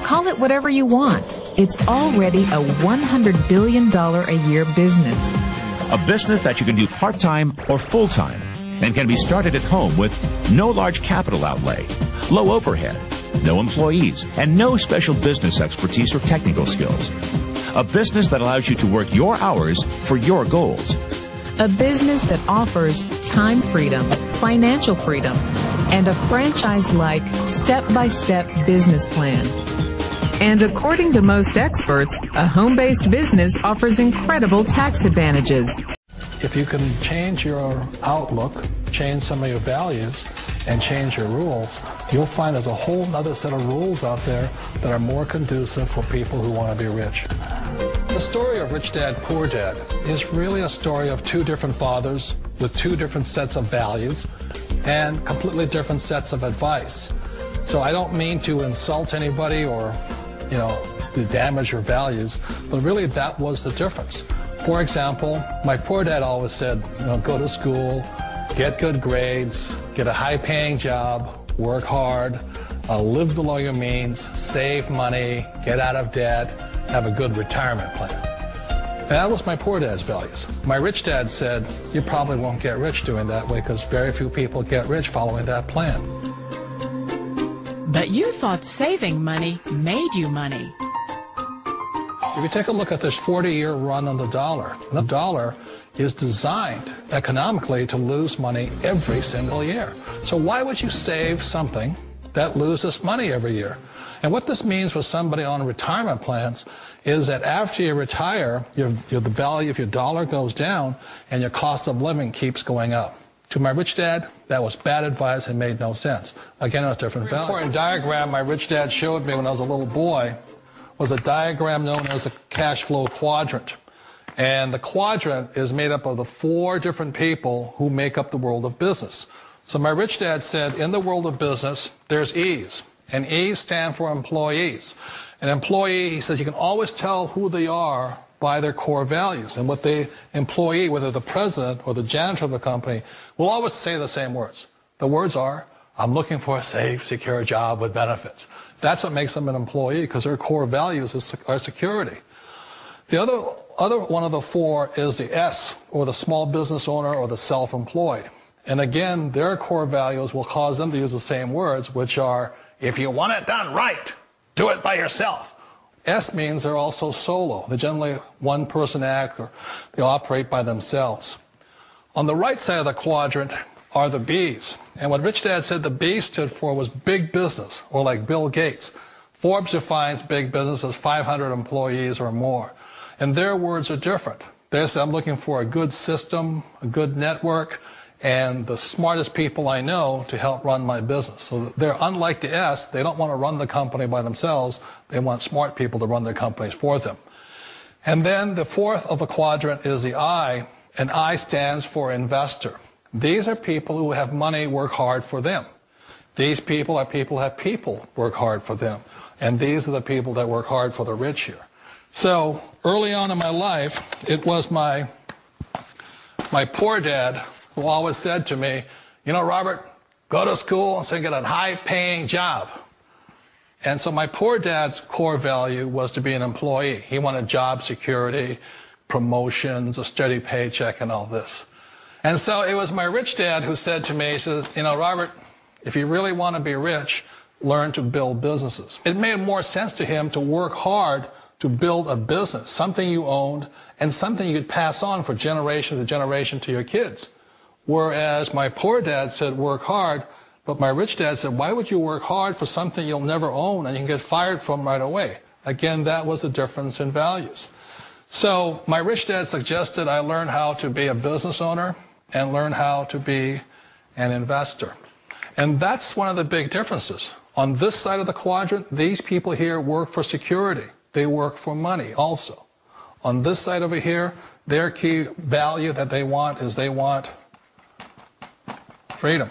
Call it whatever you want. It's already a $100 billion a year business. A business that you can do part-time or full-time and can be started at home with no large capital outlay, low overhead, no employees, and no special business expertise or technical skills. A business that allows you to work your hours for your goals. A business that offers time freedom, financial freedom, and a franchise-like, step-by-step business plan. And according to most experts, a home-based business offers incredible tax advantages. If you can change your outlook, change some of your values, and change your rules, you'll find there's a whole other set of rules out there that are more conducive for people who want to be rich. The story of Rich Dad, Poor Dad is really a story of two different fathers with two different sets of values and completely different sets of advice. So I don't mean to insult anybody or, to damage your values, but really that was the difference. For example, my poor dad always said, go to school, get good grades, get a high-paying job, work hard, live below your means, save money, get out of debt, have a good retirement plan. That was my poor dad's values. My rich dad said, you probably won't get rich doing that way because very few people get rich following that plan. But you thought saving money made you money. If you take a look at this 40-year run on the dollar is designed economically to lose money every single year. So why would you save something that loses money every year? And what this means for somebody on retirement plans is that after you retire, the value of your dollar goes down and your cost of living keeps going up. To my rich dad, that was bad advice and made no sense. Again, it was different value. An important diagram my rich dad showed me when I was a little boy was a diagram known as a cash flow quadrant. And the quadrant is made up of the 4 different people who make up the world of business. So my rich dad said, in the world of business, there's E's. And E's stand for employees. An employee, he says, you can always tell who they are by their core values. And what the employee, whether the president or the janitor of the company, will always say the same words. The words are, I'm looking for a safe, secure job with benefits. That's what makes them an employee, because their core values are security. The other one of the 4 is the S, or the small business owner or the self-employed. And again, their core values will cause them to use the same words, which are, if you want it done right, do it by yourself. S means they're also solo. They're generally one-person act, or they operate by themselves. On the right side of the quadrant are the B's. And what Rich Dad said the B stood for was big business, or like Bill Gates. Forbes defines big business as 500 employees or more. And their words are different. They say, I'm looking for a good system, a good network, and the smartest people I know to help run my business. So they're unlike the S. They don't want to run the company by themselves. They want smart people to run their companies for them. And then the 4th of the quadrant is the I, and I stands for investor. These are people who have money work hard for them. These people are people who have people work hard for them. And these are the people that work hard for the rich here. So early on in my life, it was my poor dad who always said to me, Robert, go to school and get a high-paying job. And so my poor dad's core value was to be an employee. He wanted job security, promotions, a steady paycheck, and all this. And so it was my rich dad who said to me, he says, Robert, if you really want to be rich, learn to build businesses. It made more sense to him to work hard to build a business, something you owned, and something you could pass on for generation to generation to your kids. Whereas my poor dad said work hard, but my rich dad said, why would you work hard for something you'll never own and you can get fired from right away? Again, that was the difference in values. So my rich dad suggested I learn how to be a business owner and learn how to be an investor. And that's one of the big differences. On this side of the quadrant, these people here work for security. They work for money also. On this side over here, their key value that they want is they want freedom.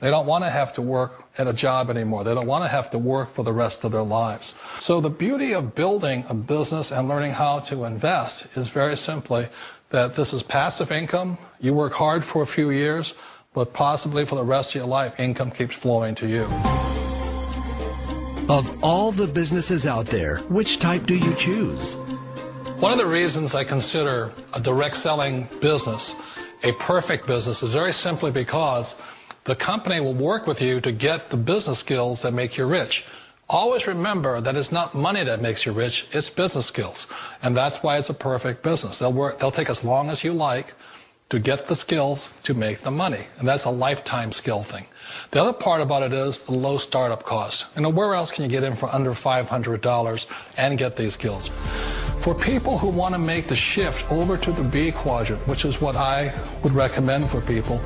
They don't want to have to work at a job anymore. They don't want to have to work for the rest of their lives. So the beauty of building a business and learning how to invest is very simply that this is passive income. You work hard for a few years, but possibly for the rest of your life, income keeps flowing to you. Of all the businesses out there, which type do you choose? One of the reasons I consider a direct selling business a perfect business is very simply because the company will work with you to get the business skills that make you rich. Always remember that it's not money that makes you rich, it's business skills. And that's why it's a perfect business. They'll take as long as you like to get the skills to make the money. And that's a lifetime skill thing. The other part about it is the low startup cost. Where else can you get in for under $500 and get these skills? For people who want to make the shift over to the B quadrant, which is what I would recommend for people,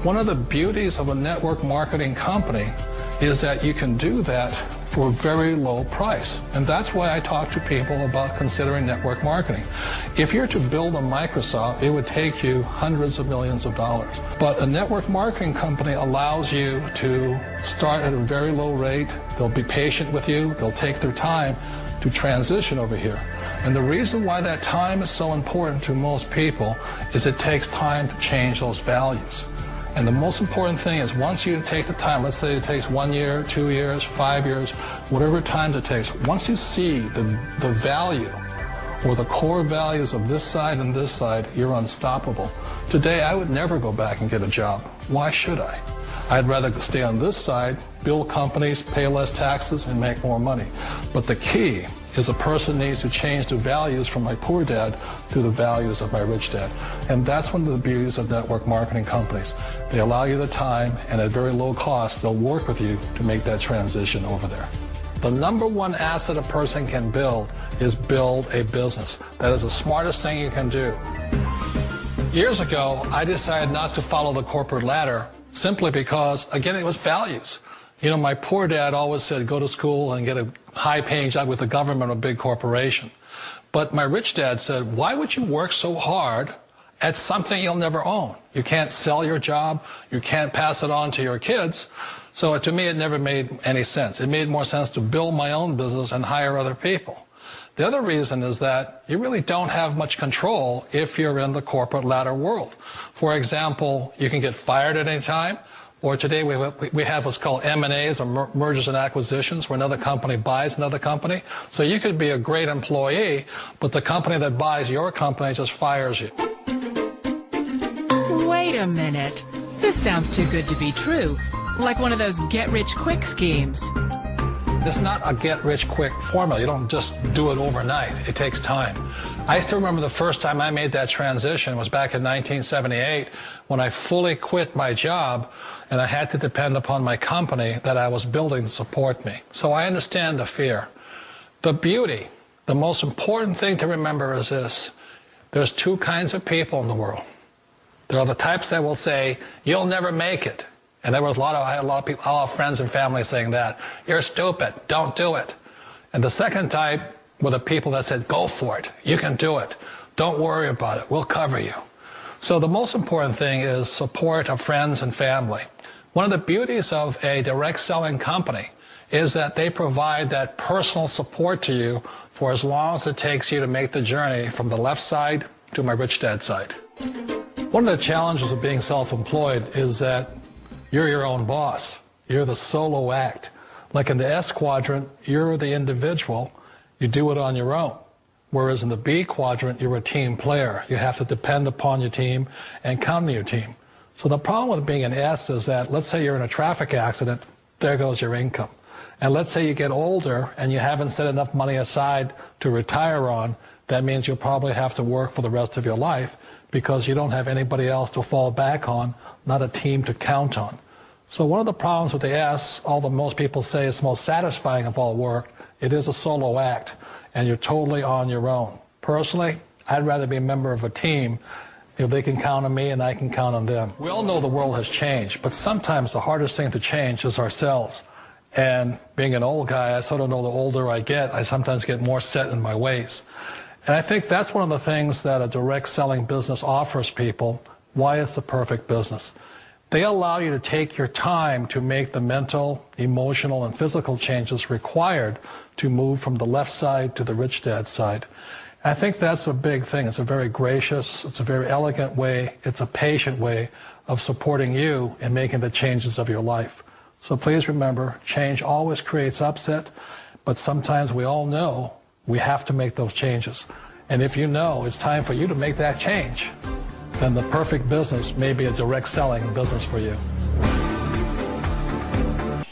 one of the beauties of a network marketing company is that you can do that for a very low price. And that's why I talk to people about considering network marketing. If you're to build a Microsoft, it would take you hundreds of millions of dollars. But a network marketing company allows you to start at a very low rate. They'll be patient with you. They'll take their time to transition over here. And the reason why that time is so important to most people is it takes time to change those values. And the most important thing is once you take the time, let's say it takes 1 year, 2 years, 5 years, whatever time it takes, once you see the value or the core values of this side and this side, you're unstoppable. Today, I would never go back and get a job. Why should I? I'd rather stay on this side, build companies, pay less taxes, and make more money. But the key is a person needs to change the values from my poor dad to the values of my rich dad. And that's one of the beauties of network marketing companies. They allow you the time, and at very low cost, they'll work with you to make that transition over there. The number one asset a person can build is build a business. That is the smartest thing you can do. Years ago, I decided not to follow the corporate ladder simply because, again, it was values. My poor dad always said, go to school and get a high-paying job with the government or a big corporation. But my rich dad said, why would you work so hard at something you'll never own? You can't sell your job. You can't pass it on to your kids. So to me, it never made any sense. It made more sense to build my own business and hire other people. The other reason is that you really don't have much control if you're in the corporate ladder world. For example, you can get fired at any time. Or today we have what's called M&As, or mergers and acquisitions, where another company buys another company. So you could be a great employee, but the company that buys your company just fires you. Wait a minute. This sounds too good to be true. Like one of those get-rich-quick schemes. It's not a get-rich-quick formula. You don't just do it overnight. It takes time. I still remember the first time I made that transition was back in 1978 when I fully quit my job and I had to depend upon my company that I was building to support me. So I understand the fear. The beauty, the most important thing to remember is this. There's two kinds of people in the world. There are the types that will say, you'll never make it. And I had a lot of people, a lot of friends and family saying that. You're stupid. Don't do it. And the second type were the people that said, go for it. You can do it. Don't worry about it. We'll cover you. So the most important thing is support of friends and family. One of the beauties of a direct selling company is that they provide that personal support to you for as long as it takes you to make the journey from the left side to my rich dad side. One of the challenges of being self-employed is that you're your own boss. You're the solo act. Like in the S quadrant, you're the individual. You do it on your own. Whereas in the B quadrant, you're a team player. You have to depend upon your team and count on your team. So the problem with being an S is that, let's say you're in a traffic accident, there goes your income. And let's say you get older and you haven't set enough money aside to retire on, that means you'll probably have to work for the rest of your life because you don't have anybody else to fall back on, not a team to count on. So one of the problems with the S, although most people say it's most satisfying of all work, it is a solo act, and you're totally on your own. Personally, I'd rather be a member of a team. They can count on me and I can count on them. We all know the world has changed, but sometimes the hardest thing to change is ourselves. And being an old guy, I sort of know the older I get, I sometimes get more set in my ways. And I think that's one of the things that a direct selling business offers people, why it's the perfect business. They allow you to take your time to make the mental, emotional, and physical changes required to move from the left side to the rich dad side. I think that's a big thing. It's a very gracious, it's a very elegant way, it's a patient way of supporting you in making the changes of your life. So please remember, change always creates upset, but sometimes we all know we have to make those changes. And if you know it's time for you to make that change, then the perfect business may be a direct selling business for you.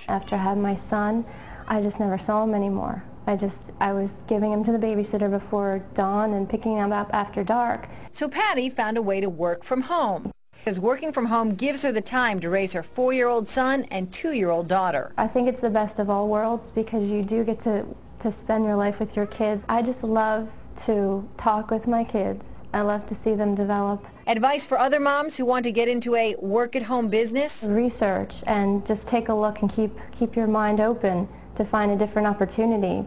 After I had my son, I just never saw him anymore. I was giving him to the babysitter before dawn and picking him up after dark. So Patty found a way to work from home, because working from home gives her the time to raise her 4-year-old son and 2-year-old daughter. I think it's the best of all worlds because you do get to spend your life with your kids. I just love to talk with my kids. I love to see them develop. Advice for other moms who want to get into a work-at-home business? Research and just take a look and keep your mind open to find a different opportunity.